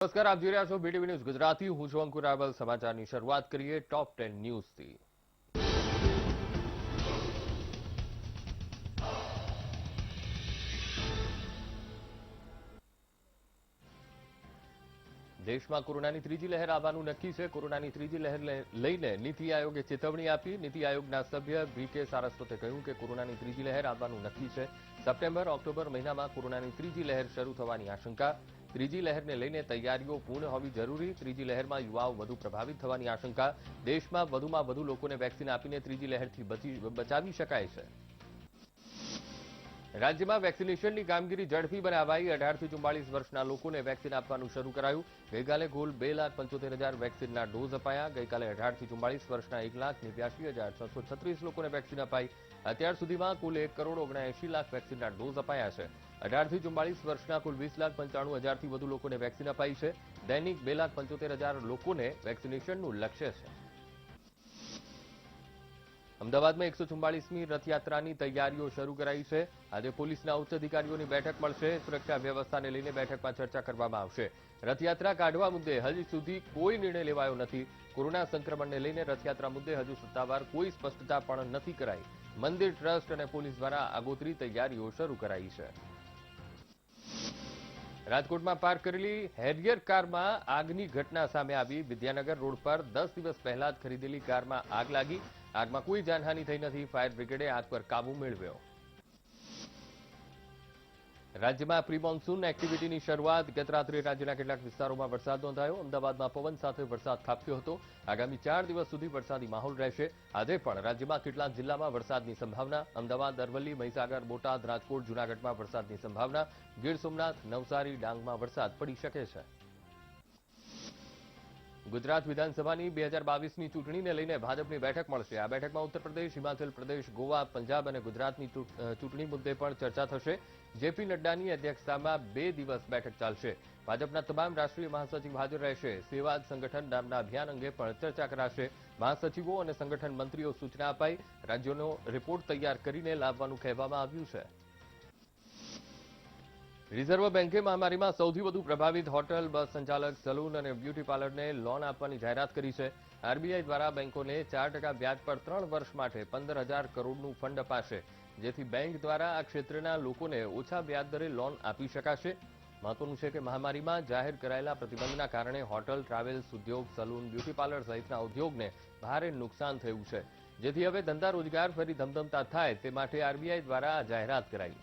નમસ્કાર, આપ જોઈ રહ્યા છો બીટીવી ન્યૂઝ ગુજરાતી. હું છું અંકુર રાવલ. સમાચારની શરૂઆત કરીએ ટોપ 10 ન્યૂઝથી. દેશમાં કોરોનાની ત્રીજી લહેર આવવાનું નક્કી છે. કોરોનાની ત્રીજી લહેર લઈને નીતિ આયોગે ચેતવણી આપી. નીતિ આયોગના સભ્ય વી.કે. સારસ્વતે કહ્યું કે કોરોનાની ત્રીજી લહેર આવવાનું નક્કી છે. સપ્ટેમ્બર-ઓક્ટોબર મહિનામાં કોરોનાની ત્રીજી લહેર શરૂ થવાની આશંકા. ત્રીજી લહેરને લઈને તૈયારીઓ પૂર્ણ હોવી જરૂરી. ત્રીજી લહેરમાં યુવાઓ વધુ પ્રભાવિત થવાની આશંકા. દેશમાં વધુમાં વધુ લોકોને વેક્સિન આપીને ત્રીજી લહેરથી બચાવી શકાય છે. રાજ્યમાં વેક્સિનેશનની કામગીરી ઝડપી બનાવાઈ. 18 થી 44 વર્ષના લોકોને વેક્સિન આપવાનું શરૂ કરાયું. ગઈકાલે કુલ 2,75,000 વેક્સિનના ડોઝ અપાયા. ગઈકાલે 18 થી 44 વર્ષના 1,89,636 લોકોને વેક્સિન અપાઈ. અત્યાર સુધીમાં કુલ 1,79,00,000 વેક્સિનના ડોઝ અપાયા છે. 18 થી 44 વર્ષના કુલ 20,95,000થી વધુ લોકોને વેક્સિન અપાઈ છે. દૈનિક 2,75,000 લોકોને વેક્સિનેશનનું લક્ષ્ય છે. અમદાવાદમાં 144મી રથયાત્રાની તૈયારીઓ શરૂ કરાઈ છે. આજે પોલીસના ઉચ્ચ અધિકારીઓની બેઠક મળશે. સુરક્ષા વ્યવસ્થાને લઈને બેઠકમાં ચર્ચા કરવામાં આવશે. રથયાત્રા કાઢવા મુદ્દે હજી સુધી કોઈ નિર્ણય લેવાયો નથી. કોરોના સંક્રમણને લઈને રથયાત્રા મુદ્દે હજુ સત્તાવાર કોઈ સ્પષ્ટતા પણ નથી કરાઈ. મંદિર ટ્રસ્ટ અને પોલીસ દ્વારા આગોતરી તૈયારીઓ શરૂ કરાઈ છે. રાજકોટમાં પાર્ક કરેલી હેરિયર કારમાં આગની ઘટના સામે આવી. વિદ્યાનગર રોડ પર 10 દિવસ પહેલા જ ખરીદેલી કારમાં આગ લાગી. આગમાં કોઈ જાનહાનિ થઈ નથી. ફાયર બ્રિગેડે આગ પર કાબુ મેળવ્યો. રાજ્યમાં પ્રી મોન્સૂન એક્ટિવિટીની શરૂઆત. ગત રાત્રે રાજ્યના કેટલાક વિસ્તારોમાં વરસાદ નોંધાયો. અમદાવાદમાં પવન સાથે વરસાદ ખાબક્યો હતો. આગામી 4 દિવસ સુધી વરસાદી માહોલ રહેશે. આજે પણ રાજ્યમાં કેટલાક જિલ્લામાં વરસાદની સંભાવના. અમદાવાદ, અરવલ્લી, મહીસાગર, બોટાદ, રાજકોટ, જૂનાગઢમાં વરસાદની સંભાવના. ગીર સોમનાથ, નવસારી, ડાંગમાં વરસાદ પડી શકે છે. ગુજરાત વિધાનસભાની 2022ની ચૂંટણીને લઈને ભાજપની બેઠક મળશે. આ બેઠકમાં ઉત્તર પ્રદેશ, હિમાચલ પ્રદેશ, ગોવા, પંજાબ અને ગુજરાતની ચૂંટણી મુદ્દે પણ ચર્ચા થશે. જેપી નડ્ડાની અધ્યક્ષતામાં 2 દિવસ બેઠક ચાલશે. ભાજપના તમામ રાષ્ટ્રીય મહાસચિવ હાજર રહેશે. સેવાદ સંગઠન નામના અભિયાન અંગે પણ ચર્ચા કરાશે. મહાસચિવો અને સંગઠન મંત્રીઓ સૂચના અપાઈ. રાજ્યોનો રિપોર્ટ તૈયાર કરીને લાવવાનું કહેવામાં આવ્યું છે. રિઝર્વ બેન્કે મહામારીમાં સૌથી વધુ પ્રભાવિત હોટલ, બસ સંચાલક, સલૂન અને બ્યુટી પાર્લરને લોન આપવાની જાહેરાત કરી છે. આરબીઆઈ દ્વારા બેન્કોને 4% વ્યાજ પર 3 વર્ષ માટે 15,000 કરોડનું ફંડ અપાશે, જેથી બેન્ક દ્વારા આ ક્ષેત્રના લોકોને ઓછા વ્યાજદરે લોન આપી શકાશે. મહત્વનું છે કે મહામારીમાં જાહેર કરાયેલા પ્રતિબંધના કારણે હોટલ, ટ્રાવેલ્સ ઉદ્યોગ, સલૂન, બ્યુટી પાર્લર સહિતના ઉદ્યોગને ભારે નુકસાન થયું છે. જેથી હવે ધંધા રોજગાર ફરી ધમધમતા થાય તે માટે આરબીઆઈ દ્વારા આ જાહેરાત કરાઈ.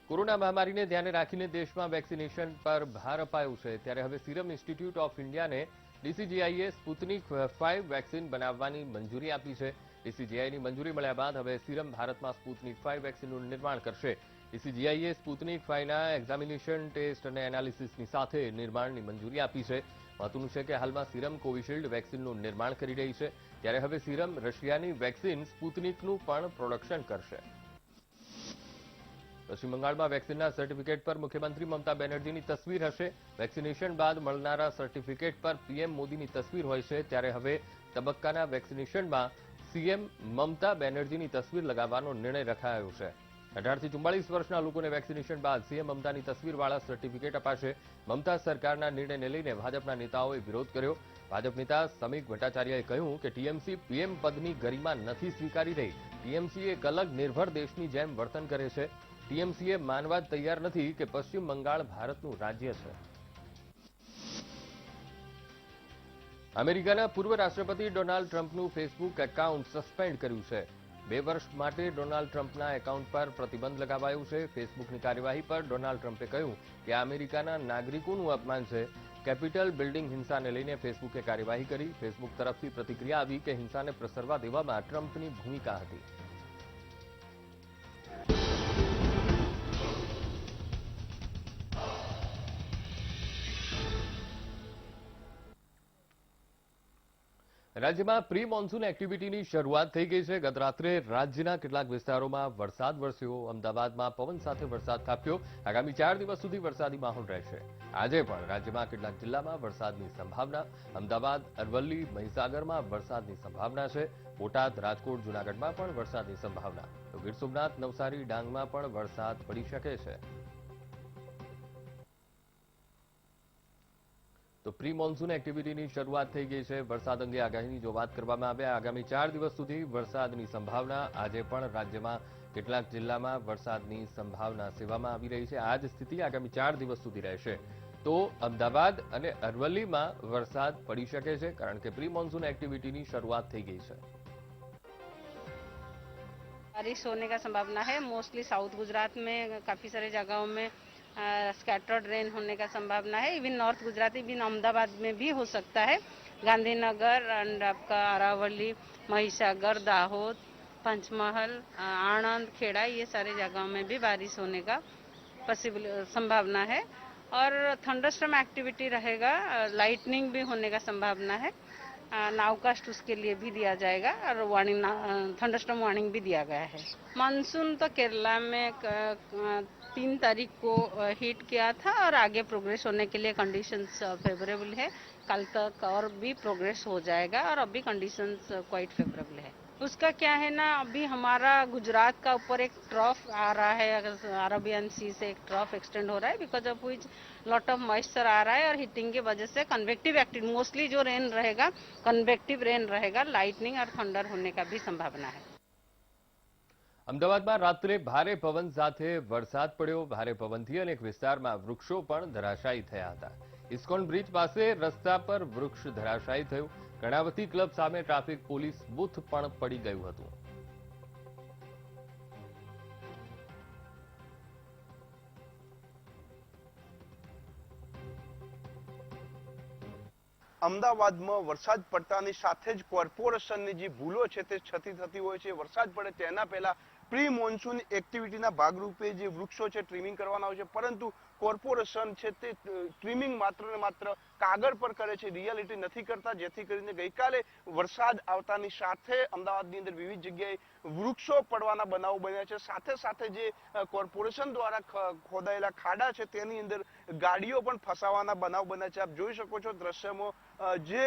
કોરોના મહામારીને ધ્યાને રાખીને દેશમાં વેક્સિનેશન પર ભાર અપાયો છે. ત્યારે હવે સિરમ ઇન્સ્ટિટ્યૂટ ઓફ ઇન્ડિયાને ડીસીજીઆઈએ સ્પુતનિક 5 વેક્સિન બનાવવાની મંજૂરી આપી છે. ડીસીજીઆઈની મંજૂરી મળ્યા બાદ હવે સિરમ ભારતમાં સ્પુતનિક 5 વેક્સિનનું નિર્માણ કરશે. ડીસીજીઆઈએ સ્પુતનિક 5ના એક્ઝામિનેશન, ટેસ્ટ અને એનાલિસિસની સાથે નિર્માણની મંજૂરી આપી છે. મહત્વનું છે કે હાલમાં સિરમ કોવિશિલ્ડ વેક્સિનનું નિર્માણ કરી રહી છે. ત્યારે હવે સિરમ રશિયાની વેક્સિન સ્પુતનિકનું પણ પ્રોડક્શન કરશે. પશ્ચિમ બંગાળમાં વેક્સિનના સર્ટિફિકેટ પર મુખ્યમંત્રી મમતા બેનર્જીની તસવીર હશે. વેક્સિનેશન બાદ મળનારા સર્ટિફિકેટ પર પીએમ મોદીની તસવીર હોય છે. ત્યારે હવે તબક્કાના વેક્સિનેશનમાં સીએમ મમતા બેનર્જીની તસવીર લગાવવાનો નિર્ણય રખાયો છે. 18 થી 44 વર્ષના લોકોને વેક્સિનેશન બાદ સીએમ મમતાની તસવીરવાળા સર્ટિફિકેટ અપાશે. મમતા સરકારના નિર્ણયને લઈને ભાજપના નેતાઓએ વિરોધ કર્યો. ભાજપ નેતા સમીક ભટ્ટાચાર્યએ કહ્યું કે ટીએમસી પીએમ પદની ગરિમા નથી સ્વીકારી રહી. ટીએમસી એક અલગ નિર્ભર દેશની જેમ વર્તન કરે છે. ટીએમસીએ માનવા જ તૈયાર નથી કે પશ્ચિમ બંગાળ ભારતનું રાજ્ય છે. અમેરિકાના પૂર્વ રાષ્ટ્રપતિ ડોનાલ્ડ ટ્રમ્પનું ફેસબુક એકાઉન્ટ સસ્પેન્ડ કર્યું છે. 2 વર્ષ માટે ડોનાલ્ડ ટ્રમ્પના એકાઉન્ટ પર પ્રતિબંધ લગાવાયો છે. ફેસબુકની કાર્યવાહી પર ડોનાલ્ડ ટ્રમ્પે કહ્યું કે આ અમેરિકાના નાગરિકોનું અપમાન છે. કેપિટલ બિલ્ડિંગ હિંસાને લઈને ફેસબુકે કાર્યવાહી કરી. ફેસબુક તરફથી પ્રતિક્રિયા આવી કે હિંસાને પ્રસરવા દેવામાં ટ્રમ્પની ભૂમિકા હતી. રાજ્યમાં પ્રી મોન્સૂન એક્ટિવિટીની શરૂઆત થઈ ગઈ છે. ગત રાત્રે રાજ્યના કેટલાક વિસ્તારોમાં વરસાદ વરસ્યો. અમદાવાદમાં પવન સાથે વરસાદ ખાબક્યો. આગામી 4 દિવસ સુધી વરસાદી માહોલ રહેશે. આજે પણ રાજ્યમાં કેટલાક જિલ્લામાં વરસાદની સંભાવના. અમદાવાદ, અરવલ્લી, મહીસાગરમાં વરસાદની સંભાવના છે. બોટાદ, રાજકોટ, જૂનાગઢમાં પણ વરસાદની સંભાવના. તો ગીર સોમનાથ, નવસારી, ડાંગમાં પણ વરસાદ પડી શકે છે. તો પ્રી મોન્સૂન એક્ટિવિટીની શરૂઆત થઈ ગઈ છે. વરસાદ અંગે આગાહીની જો વાત કરવામાં આવે, આગામી 4 દિવસ સુધી વરસાદની સંભાવના. આજે પણ રાજ્યમાં કેટલાક જિલ્લામાં વરસાદની સંભાવના સેવામાં આવી રહી છે. આ જ સ્થિતિ આગામી 4 દિવસ સુધી રહેશે. તો અમદાવાદ અને અરવલ્લીમાં વરસાદ પડી શકે છે, કારણ કે પ્રી મોન્સૂન एक्टिविटी शुरुआत થઈ ગઈ છે. बारिश होने का संभावना है। मोस्टली साउथ गुजरात में काफ़ी सारे जगहों में स्कैटर्ड रेन होने का संभावना है। Even north Gujarat, even Ahmedabad में भी हो सकता है। गांधीनगर एंड आपका अरावली, महिसागर, दाहोद, पंचमहल, आणंद, खेड़ा, ये सारे जगहों में भी बारिश होने का पॉसिबल संभावना है। और थंडरस्टॉर्म एक्टिविटी रहेगा, लाइटनिंग भी होने का संभावना है। नाउकास्ट उसके लिए भी दिया जाएगा और वार्निंग, थंडरस्टॉर्म वार्निंग भी दिया गया है। मानसून तो केरला में 3 तारीख को हिट किया था और आगे प्रोग्रेस होने के लिए कंडीशंस फेवरेबल है। कल तक और भी प्रोग्रेस हो जाएगा और अभी कंडीशंस क्वाइट फेवरेबल है। उसका क्या है ना, अभी हमारा गुजरात का ऊपर एक ट्रफ आ रहा है, अरबियन सी से एक ट्रफ एक्सटेंड हो रहा है, because of which lot of moisture आ रहा है और हीटिंग की वजह से कन्वेक्टिव एक्टिविटी, मोस्टली जो रेन रहेगा कन्वेक्टिव रेन रहेगा, लाइटनिंग और थंडर होने का भी संभावना है। અમદાવાદમાં રાત્રે ભારે પવન સાથે વરસાદ પડ્યો. ભારે પવનથી અનેક વિસ્તારમાં વૃક્ષો પણ ધરાશાયી થયા હતા. ઇસ્કોન બ્રિજ પાસે રસ્તા પર વૃક્ષ ધરાશાયી થયું. કર્ણાવતી ક્લબ સામે ટ્રાફિક પોલીસ બૂથ પણ પડી ગયું હતું. અમદાવાદમાં વરસાદ પડતાની સાથે જ કોર્પોરેશનની જે ભૂલો છે તે છતી થતી હોય છે. વરસાદ પડે તેના પહેલા પ્રી મોન્સૂન એક્ટિવિટીના ભાગરૂપે જે વૃક્ષો છે ટ્રીમિંગ કરવાના હોય છે, પરંતુ કોર્પોરેશન છે તે ટ્રીમિંગ માત્ર ને માત્ર કાગળ પર કરે છે, રિયાલિટી નથી કરતા. જેથી કરીને ગઈકાલે વરસાદ આવતાની સાથે અમદાવાદની અંદર વિવિધ જગ્યાએ વૃક્ષો પડવાના બનાવો બન્યા છે. સાથે સાથે જે કોર્પોરેશન દ્વારા ખોદાયેલા ખાડા છે તેની અંદર ગાડીઓ પણ ફસાવાના બનાવ બન્યા છે. આપ જોઈ શકો છો દ્રશ્યમાં જે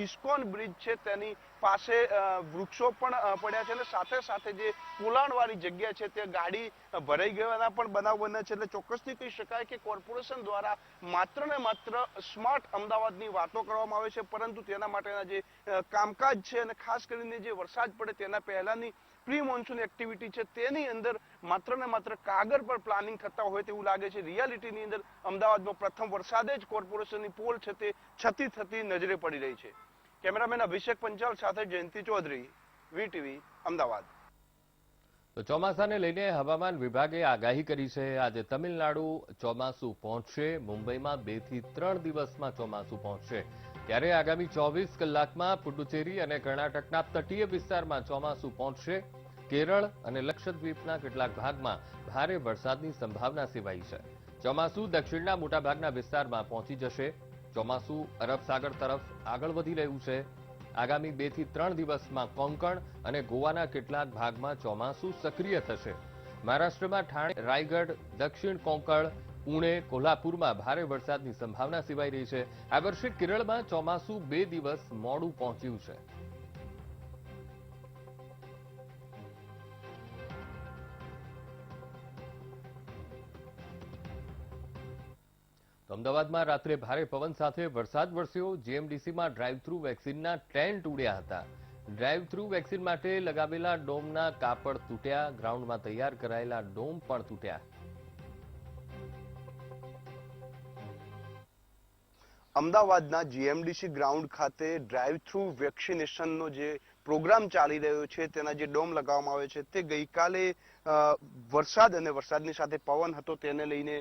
ઇસ્કોન બ્રિજ છે તેની પાસે વૃક્ષો પણ પડ્યા છે અને સાથે સાથે જે પોલાણવાળી જગ્યા છે તે ગાડી ભરાઈ ગયાના પણ બનાવ બન્યા છે. એટલે ચોક્કસથી કહી શકાય કે કોર્પોરેશન દ્વારા માત્ર ને માત્ર સ્માર્ટ અમદાવાદની વાતો કરવામાં આવે છે, પરંતુ તેના માટેના જે કામકાજ છે અને ખાસ કરીને જે વરસાદ પડે તેના પહેલાની પ્રી મોન્સૂન એક્ટિવિટી છે તેની અંદર માત્ર ને માત્ર કાગળ પર પ્લાનિંગ થતા હોય તેવું લાગે છે. રિયાલિટીની અંદર અમદાવાદમાં પ્રથમ વરસાદે જ કોર્પોરેશનની પોલ છે તે છતી થતી નજરે પડી રહી છે. કેમેરામેન અભિષેક પંચાલ સાથે જયંતિ ચૌધરી, વીટીવી, અમદાવાદ. તો ચોમાસાને લઈને હવામાન વિભાગે આગાહી કરી છે. આજે તમિલનાડુ ચોમાસું પહોંચશે. મુંબઈમાં 2 થી 3 દિવસમાં ચોમાસું પહોંચશે. ત્યારે આગામી 24 કલાકમાં પુડુચેરી અને કર્ણાટકના તટીય વિસ્તારમાં ચોમાસું પહોંચશે. કેરળ અને લક્ષદ્વીપના કેટલાક ભાગમાં ભારે વરસાદની સંભાવના સેવાઈ છે. ચોમાસું દક્ષિણના મોટાભાગના વિસ્તારમાં પહોંચી જશે. ચોમાસું અરબ સાગર તરફ આગળ વધી રહ્યું છે. આગામી 2 થી 3 દિવસમાં કોંકણ અને ગોવાના કેટલાક ભાગમાં ચોમાસું સક્રિય થશે. મહારાષ્ટ્રમાં ઠાણે, રાયગઢ, દક્ષિણ કોંકણ, પુણે, કોલ્હાપુરમાં ભારે વરસાદની સંભાવના સેવાઈ રહી છે. આ વર્ષે કેરળમાં ચોમાસું 2 દિવસ મોડું પહોંચ્યું છે. અમદાવાદમાં રાત્રે ભારે પવન સાથે વરસાદ વરસ્યો. જીએમડીસીમાં ડ્રાઈવ થ્રુ વેક્સિનના ટેન્ટ ઉડ્યા હતા. ડ્રાઈવ થ્રુ વેક્સિન માટે લગાવેલા ડોમના કાપડ તૂટ્યા. ગ્રાઉન્ડમાં તૈયાર કરાયેલા ડોમ પણ તૂટ્યા. અમદાવાદના જીએમડીસી ગ્રાઉન્ડ ખાતે ડ્રાઈવ થ્રુ વેક્સિનેશનનો જે પ્રોગ્રામ ચાલી રહ્યો છે તેના જે ડોમ લગાવવામાં આવે છે તે ગઈકાલે વરસાદ અને વરસાદની સાથે પવન હતો તેને લઈને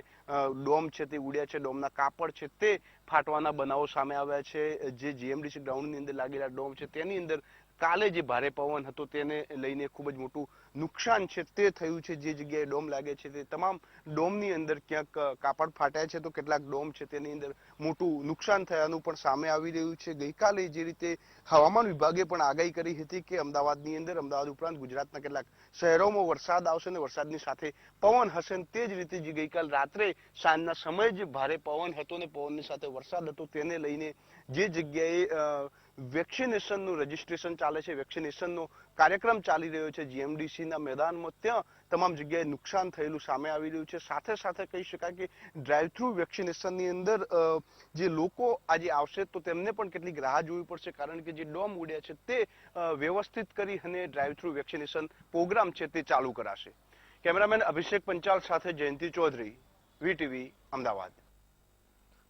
ડોમ છે તે ઉડ્યા છે. ડોમના કાપડ છે તે ફાટવાના બનાવો સામે આવ્યા છે. જે જીએમડીસી ગ્રાઉન્ડની અંદર લાગેલા ડોમ છે તેની અંદર કાલે જે ભારે પવન હતો તેને લઈને ખૂબ જ મોટું નુકસાન છે તે થયું છે. જે જગ્યાએ ડોમ લાગે છે તે તમામ ડોમની અંદર ક્યાંક કાપડ ફાટ્યા છે તો કેટલાક ડોમ છે તેની અંદર મોટું નુકસાન થયાનું પણ સામે આવી રહ્યું છે. ગઈકાલે જે રીતે હવામાન વિભાગે પણ આગાહી કરી હતી કે અમદાવાદની અંદર, અમદાવાદ ઉપરાંત ગુજરાતના કેટલાક શહેરોમાં વરસાદ આવશે અને વરસાદની સાથે પવન હશે, તે જ રીતે જે ગઈકાલ રાત્રે સાંજના સમયે જે ભારે પવન હતો ને પવનની સાથે વરસાદ હતો તેને લઈને જે જગ્યાએ વેક્સિનેશનનું રજીસ્ટ્રેશન ચાલે છે, વેક્સિનેશનનો કાર્યક્રમ ચાલી રહ્યો છે જીએમડીસી રસીના મેદાનમાં ત્યાં તમામ જગ્યાએ નુકસાન થયેલું સામે આવી રહ્યું છે. સાથે સાથે કહી શકાય કે ડ્રાઈવ થ્રુ વેક્સિનેશનની અંદર જે લોકો આજે આવશે તો તેમને પણ કેટલીક રાહ જોવી પડશે, કારણ કે જે ડોમ ઉડ્યા છે તે વ્યવસ્થિત કરી અને ડ્રાઈવ થ્રુ વેક્સિનેશન પ્રોગ્રામ છે તે ચાલુ કરાશે. કેમેરામેન અભિષેક પંચાલ સાથે જયંતિ ચૌધરી, વીટીવી, અમદાવાદ.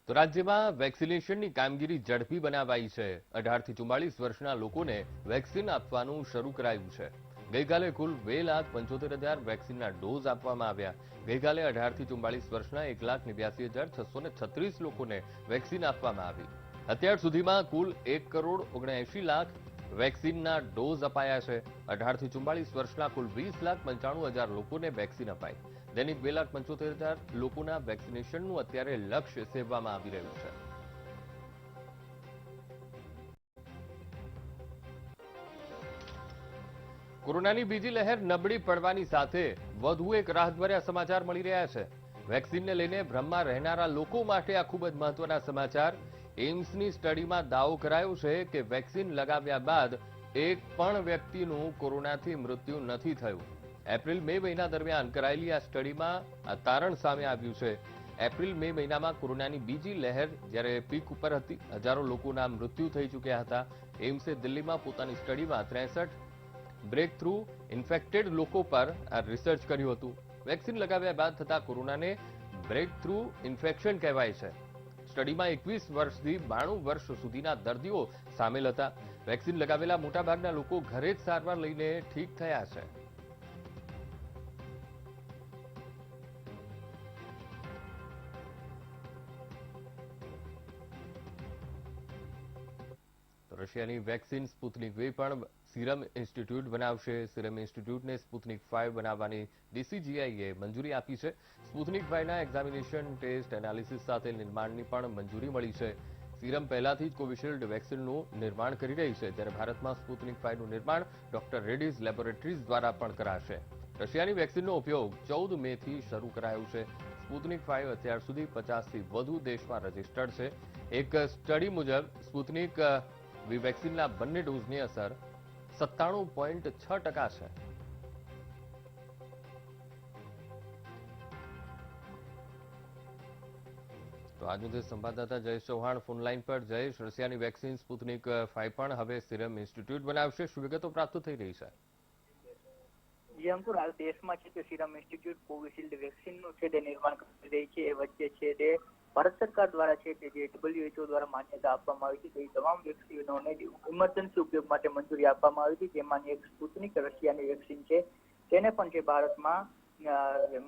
તો રાજ્યમાં વેક્સિનેશનની કામગીરી ઝડપી બનાવાઈ છે. 18 થી 44 વર્ષના લોકોને વેક્સિન આપવાનું શરૂ કરાયું છે. ગઈકાલે કુલ 2,75,000 વેક્સિનના ડોઝ આપવામાં આવ્યા. ગઈકાલે 18 થી 44 વર્ષના 1,82,636 લોકોને વેક્સિન આપવામાં આવી. અત્યાર સુધીમાં કુલ 1,79,00,000 વેક્સિનના ડોઝ અપાયા છે. 18 થી 44 વર્ષના કુલ 20,95,000 લોકોને વેક્સિન અપાઈ. દૈનિક 2,75,000 લોકોના વેક્સિનેશનનું અત્યારે લક્ષ્ય સેવવામાં આવી રહ્યું છે. કોરોનાની બીજી લહેર નબળી પડવાની સાથે વધુ એક રાહતભર્યા સમાચાર મળી રહ્યા છે. વેક્સિનને લઈને ભ્રમમાં રહેનારા લોકો માટે આ ખૂબ જ મહત્વના સમાચાર. એમ્સની સ્ટડીમાં દાવો કરાયો છે કે વેક્સિન લગાવ્યા બાદ એક પણ વ્યક્તિનું કોરોનાથી મૃત્યુ નથી થયું. એપ્રિલ મે મહિના દરમિયાન કરાયેલી આ સ્ટડીમાં આ તારણ સામે આવ્યું છે. એપ્રિલ મે મહિનામાં કોરોનાની બીજી લહેર જ્યારે પીક ઉપર હતી, હજારો લોકોના મૃત્યુ થઈ ચૂક્યા હતા. એમ્સે દિલ્હીમાં પોતાની સ્ટડીમાં 63 બ્રેક થ્રુ ઇન્ફેક્ટેડ લોકો પર આ રિસર્ચ કર્યું હતું. વેક્સિન લગાવ્યા બાદ થતા કોરોનાને બ્રેક થ્રુ ઇન્ફેક્શન કહેવાય છે. સ્ટડીમાં 21 વર્ષથી 92 વર્ષ સુધીના દર્દીઓ સામેલ હતા. વેક્સિન લગાવેલા મોટાભાગના લોકો ઘરે જ સારવાર લઈને ઠીક થયા છે. રશિયાની વેક્સિન સ્પુતનિક વી પણ સિરમ ઇન્સ્ટિટ્યૂટ બનાવશે. સિરમ ઇન્સ્ટિટ્યૂટને સ્પુતનિક 5 બનાવવાની ડીસીજીઆઈએ મંજૂરી આપી છે. સ્પુતનિક 5ના એક્ઝામિનેશન, ટેસ્ટ, એનાલિસિસ સાથે નિર્માણની પણ મંજૂરી મળી છે. સિરમ પહેલાથી જ કોવિશિલ્ડ વેક્સિનનું નિર્માણ કરી રહી છે, ત્યારે ભારતમાં સ્પુતનિક 5નું નિર્માણ ડોક્ટર રેડ્ડીઝ લેબોરેટરીઝ દ્વારા પણ કરાશે. રશિયાની વેક્સિનનો ઉપયોગ 14 મેથી શરૂ કરાયો છે. સ્પુતનિક 5 અત્યાર સુધી 50થી વધુ દેશમાં રજીસ્ટર્ડ છે. એક સ્ટડી મુજબ સ્પુતનિક વી વેક્સિનના બંને ડોઝની અસર 97.6% છે. તો આજનો તે સંવાદદાતા જયેશ ચૌહાણ ફોનલાઈન પર. જયેશ, રશિયાની વેક્સિન સ્પુતનિક 5 પણ હવે સિરમ ઇન્સ્ટિટ્યૂટ બનાવશે. શું વિગતો પ્રાપ્ત થઈ રહી છે? અંકુર, હાલ દેશમાં છે તે સિરમ ઇન્સ્ટિટ્યૂટ કોવિશિલ્ડ વેક્સિનનું છે તે નિર્માણ કરી રહી છે. એ વચ્ચે છે તે ભારત સરકાર દ્વારા છે તે જે WHO દ્વારા માન્યતા આપવામાં આવી છે તે તમામ વેક્સિનોને ઇમરજન્સી ઉપયોગ માટે મંજૂરી આપવામાં આવી હતી. જેમાંની એક સ્પુતનિક રશિયાની વેક્સિન છે તેને પણ જે ભારતમાં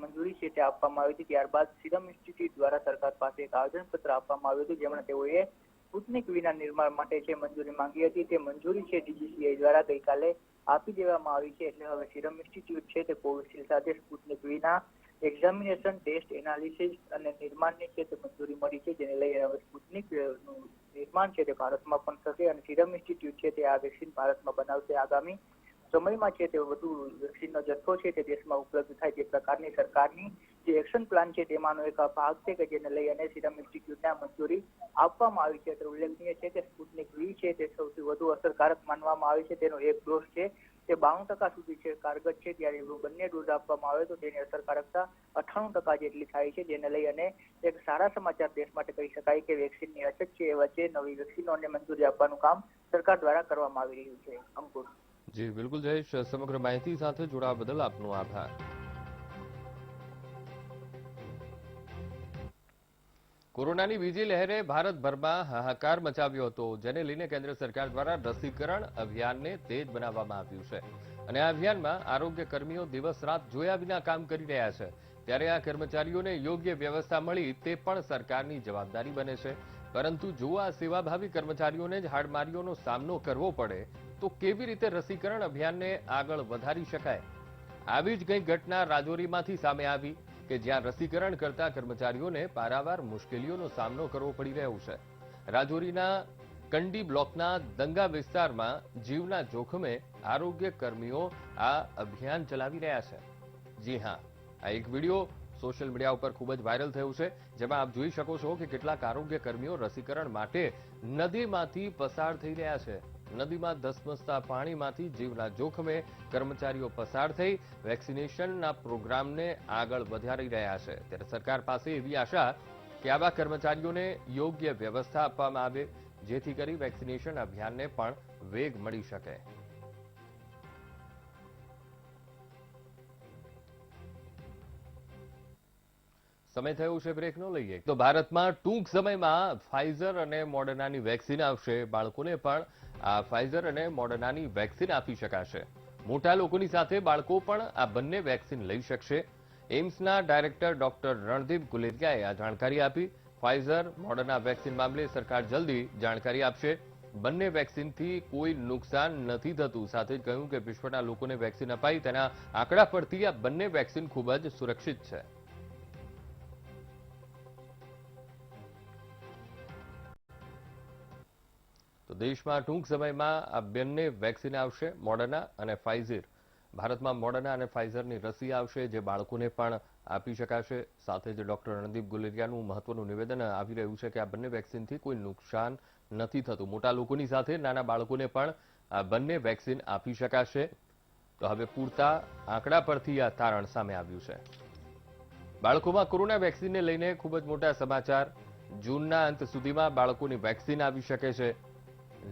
મંજૂરી છે તે આપવામાં આવી હતી. ત્યારબાદ સિરમ ઇન્સ્ટિટ્યૂટ દ્વારા સરકાર પાસે એક આવેદનપત્ર આપવામાં આવ્યું હતું, જેમાં તેઓએ સ્પુતનિક વીના નિર્માણ માટે જે મંજૂરી માંગી હતી તે મંજૂરી છે ડીજીસીઆઈ દ્વારા ગઈકાલે આપી દેવામાં આવી છે. એટલે હવે સિરમ ઇન્સ્ટિટ્યૂટ છે તે કોવિશિલ્ડ સાથે સ્પુતનિક વીના એક્ઝામિનેશન, ટેસ્ટ, એનાલિસિસ અને નિર્માણની છે તે મંજૂરી મળી છે, જેને લઈ હવે સ્પુતનિક નું નિર્માણ છે તે ભારતમાં પણ થશે અને સિરમ ઇન્સ્ટિટ્યૂટ છે તે આ વેક્સિન ભારતમાં બનાવશે. આગામી સમયમાં છે તે વધુ વેક્સિનનો જથ્થો છે તે દેશમાં ઉપલબ્ધ થાય તે પ્રકારની સરકારની જે એક્શન પ્લાન છે તેમાંનો એક ભાગ છે કે જેને લઈ અને સિરમ ઇન્સ્ટિટ્યૂટને મંજૂરી આપવામાં આવી છે. તો ઉલ્લેખનીય છે કે સ્પુતનિક વી છે તે સૌથી વધુ અસરકારક માનવામાં આવે છે. તેનો એક ડોઝ છે તે 92% સુધી છે કારગર છે, ત્યારે બંને ડોઝ આપવામાં આવે તો તેની અસરકારકતા 98% જેટલી થાય છે, જેને લઈ અને એક સારા સમાચાર દેશ માટે કહી શકાય કે વેક્સિનની અછત છે એ વચ્ચે નવી વેક્સિનોને મંજૂરી આપવાનું કામ સરકાર દ્વારા કરવામાં આવી રહ્યું છે. અંકુર. જી બિલકુલ જયેશ, સમગ્ર માહિતી સાથે જોડાવા બદલ આપનો આભાર. કોરોનાની બીજી લહેરે ભારતભરમાં હાહાકાર મચાવ્યો હતો, જેને લઈને કેન્દ્ર સરકાર દ્વારા રસીકરણ અભિયાનને તેજ બનાવવામાં આવ્યું છે અને આ અભિયાનમાં આરોગ્ય કર્મીઓ દિવસ રાત જોયા વિના કામ કરી રહ્યા છે. ત્યારે આ કર્મચારીઓને યોગ્ય વ્યવસ્થા મળી તે પણ સરકારની જવાબદારી બને છે. પરંતુ જો આ સેવાભાવી કર્મચારીઓને જ હાડમારીઓનો સામનો કરવો પડે તો કેવી રીતે રસીકરણ અભિયાનને આગળ વધારી શકાય? આવી જ કંઈક ઘટના રાજૌરીમાંથી સામે આવી કે જ્યાં રસીકરણ કરતા કર્મચારીઓને પારાવાર મુશ્કેલીઓનો સામનો કરવો પડી રહ્યો છે. રાજૌરીના કંડી બ્લોકના દંગા વિસ્તારમાં જીવના જોખમે આરોગ્ય કર્મીઓ આ અભિયાન ચલાવી રહ્યા છે. જી હા, આ એક વિડીયો સોશિયલ મીડિયા ઉપર ખૂબ જ વાયરલ થયું છે, જેમાં આપ જોઈ શકો છો કે કેટલાક આરોગ્ય કર્મીઓ રસીકરણ માટે નદીમાંથી પસાર થઈ રહ્યા છે. નદીમાં ધસમસતા પાણીમાંથી જીવના જોખમે કર્મચારીઓ પસાર થઈ વેક્સિનેશનના પ્રોગ્રામને આગળ વધારી રહ્યા છે. ત્યારે સરકાર પાસે એવી આશા કે આવા કર્મચારીઓને યોગ્ય વ્યવસ્થા આપવામાં આવે, જેથી કરી વેક્સિનેશન અભિયાનને પણ વેગ મળી શકે. સમય થયો છે બ્રેકનો, લઈએ તો ભારતમાં ટૂંક સમયમાં ફાઇઝર અને મોડર્નાની વેક્સિન આવશે. બાળકોને પણ આ ફાઇઝર અને મોડર્નાની વેક્સિન આપી શકાશે. મોટા લોકોની સાથે બાળકો પણ આ બંને વેક્સિન લઈ શકશે. એમ્સના ડાયરેક્ટર ડોક્ટર રણદીપ ગુલેરિયાએ આ જાણકારી આપી. ફાઇઝર મોડર્ના વેક્સિન મામલે સરકાર જલ્દી જાણકારી આપશે. બંને વેક્સિનથી કોઈ નુકસાન નથી થતું. સાથે જ કહ્યું કે વિશ્વના લોકોને વેક્સિન અપાઈ તેના આંકડા પરથી આ બંને વેક્સિન ખૂબ જ સુરક્ષિત છે. તો દેશમાં ટૂંક સમયમાં આ બંને વેક્સિન આવશે, મોડર્ના અને ફાઇઝર. ભારતમાં મોડર્ના અને ફાઇઝરની રસી આવશે, જે બાળકોને પણ આપી શકાશે. સાથે જ ડોક્ટર રણદીપ ગુલેરિયાનું મહત્વનું નિવેદન આવી રહ્યું છે કે આ બંને વેક્સિનથી કોઈ નુકસાન નથી થતું. મોટા લોકોની સાથે નાના બાળકોને પણ આ બંને વેક્સિન આપી શકાશે. તો હવે પૂરતા આંકડા પરથી આ તારણ સામે આવ્યું છે. બાળકોમાં કોરોના વેક્સિનને લઈને ખૂબ જ મોટા સમાચાર. જૂનના અંત સુધીમાં બાળકોની વેક્સિન આવી શકે છે.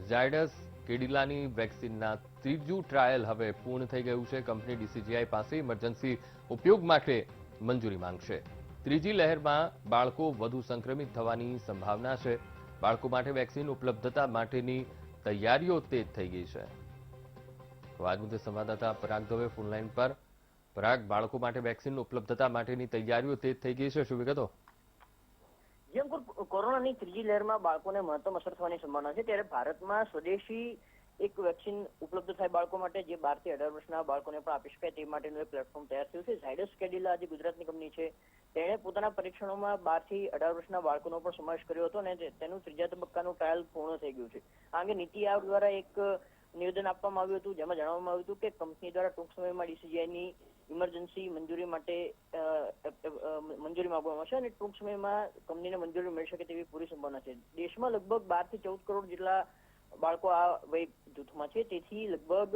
ઝાયડસ કેડિલાની વેક્સિનના ત્રીજું ટ્રાયલ હવે પૂર્ણ થઈ ગયું છે. કંપની DCGI પાસે ઇમરજન્સી ઉપયોગ માટે મંજૂરી માંગશે. ત્રીજી લહેરમાં બાળકો વધુ સંક્રમિત થવાની સંભાવના છે. બાળકો માટે વેક્સિન ઉપલબ્ધતા માટેની તૈયારીઓ તેજ થઈ ગઈ છે. તો આજ મુદ્દે સંવાદદાતા પરાગ દવે ફોનલાઈન પર. પરાગ, બાળકો માટે વેક્સિન ઉપલબ્ધતા માટેની તૈયારીઓ તેજ થઈ ગઈ છે, શું વિગતો? કોરોનાની ત્રીજી લહેરમાં બાળકોને મહત્તમ અસર થવાની સંભાવના છે, ત્યારે ભારતમાં સ્વદેશી એક વેક્સિન ઉપલબ્ધ થાય બાળકો માટે, જે 12 થી 18 વર્ષના બાળકોને પણ આપી શકાય તે માટેનું એક પ્લેટફોર્મ તૈયાર થયું છે. ઝાયડસ કેડિલા જે ગુજરાતની કંપની છે, તેણે પોતાના પરીક્ષણોમાં 12 થી 18 વર્ષના બાળકોનો પણ સમાવેશ કર્યો હતો અને તેનું ત્રીજા તબક્કાનું ટ્રાયલ પૂર્ણ થઈ ગયું છે. આ અંગે નીતિ આયોગ દ્વારા એક નિવેદન આપવામાં આવ્યું હતું, જેમાં જણાવવામાં આવ્યું હતું કે કંપની દ્વારા ટૂંક સમયમાં DCGIની ઇમરજન્સી મંજૂરી માટે મંજૂરી માંગવામાં આવશે અને ટૂંક સમયમાં કંપનીને મંજૂરી મળી શકે તેવી પૂરી સંભાવના છે. દેશમાં લગભગ 12 થી 14 કરોડ જેટલા બાળકો આ વય જૂથમાં છે, તેથી લગભગ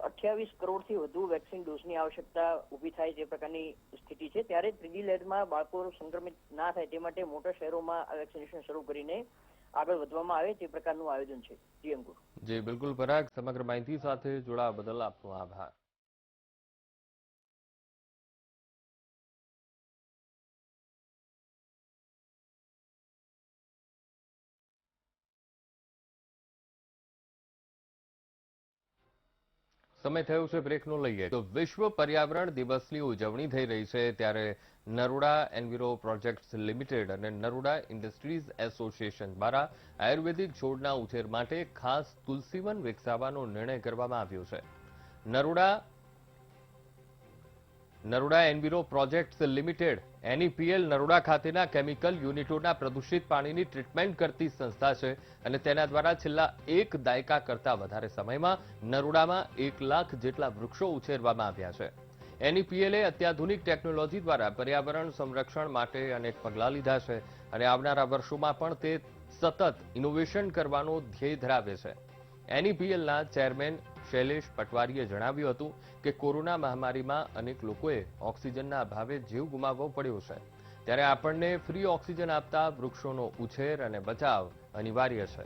28 કરોડથી વધુ વેક્સિન ડોઝની આવશ્યકતા ઊભી થાય તે પ્રકારની સ્થિતિ છે. ત્યારે ત્રીજી લહેરમાં બાળકો સંક્રમિત ના થાય તે માટે મોટા શહેરોમાં આ વેક્સિનેશન શરૂ કરીને આગળ વધવામાં આવે તે પ્રકારનું આયોજન છે. જી અંકુર. જી બિલકુલ પરાગ, સમગ્ર માહિતી સાથે જોડાવા બદલ આપનો આભાર. સમય થયો છે બ્રેકનો, લઈએ તો વિશ્વ પર્યાવરણ દિવસની ઉજવણી થઈ રહી છે. ત્યારે નરોડા એન્વિરો પ્રોજેક્ટ્સ લિમિટેડ અને નરોડા ઇન્ડસ્ટ્રીઝ એસોસિએશન દ્વારા આયુર્વેદિક છોડના ઉછેર માટે ખાસ તુલસીવન વિકસાવવાનો નિર્ણય કરવામાં આવ્યો છે. Naroda enviro projects limited NEPL Naroda ખાતેના કેમિકલ યુનિટોના પ્રદૂષિત પાણીની ટ્રીટમેન્ટ કરતી સંસ્થા છે અને તેના દ્વારા છેલ્લા 1 દાયકા કરતા વધારે સમયમાં નરોડામાં 1 લાખ જેટલા વૃક્ષો ઉછેરવામાં આવ્યા છે. NEPL અત્યાધુનિક ટેકનોલોજી દ્વારા પર્યાવરણ સંરક્ષણ માટે અનેક પગલાં લીધા છે અને આવનારા વર્ષોમાં પણ તે સતત ઇનોવેશન કરવાનો ધ્યેય ધરાવે છે. NEPLના ચેરમેન શૈલેષ પટવારીએ જણાવ્યું હતું કે કોરોના મહામારીમાં અનેક લોકોએ ઓક્સિજનના અભાવે જીવ ગુમાવવો પડ્યો છે. ત્યારે આપણને ફ્રી ઓક્સિજન આપતા વૃક્ષોનો ઉછેર અને બચાવ અનિવાર્ય છે.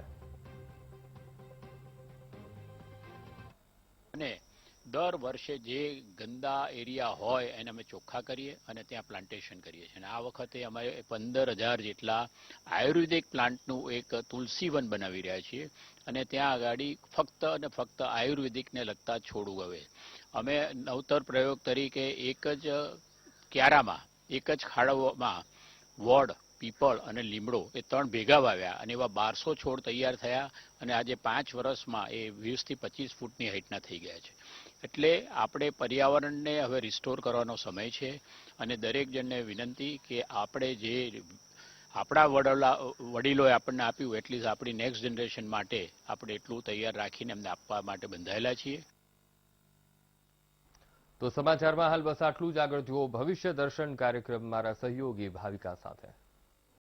અને દર વર્ષે જે ગંદા એરિયા હોય એને અમે ચોખ્ખા કરીએ અને ત્યાં પ્લાન્ટેશન કરીએ છીએ. અને આ વખતે અમે 15,000 જેટલા આયુર્વેદિક પ્લાન્ટનું એક તુલસીવન બનાવી રહ્યા છીએ અને ત્યાં આગળ ફક્ત અને ફક્ત આયુર્વેદિકને લગતા છોડ ઉગાવે. અમે નવતર પ્રયોગ તરીકે એક જ ક્યારામાં, એક જ ખાડામાં વડ, પીપળ અને લીમડો એ 3 ભેગા વાવ્યા અને એવા 1200 છોડ તૈયાર થયા અને આજે 5 વર્ષમાં એ 20 થી 25 ફૂટની હાઇટના થઈ ગયા છે. એટલે આપણે પર્યાવરણને હવે રિસ્ટોર કરવાનો સમય છે અને દરેક જણને વિનંતી કે આપણે જે આપણા વડીલોએ આપણને આપ્યું એટલીસ્ટ આપણી નેક્સ્ટ જનરેશન માટે આપણે એટલું તૈયાર રાખીને એમને આપવા માટે બંધાયેલા છીએ. તો સમાચારમાં હાલ બસ આટલું જ. આગળ જુઓ ભવિષ્ય દર્શન કાર્યક્રમ મારા સહયોગી ભાવિકા સાથે.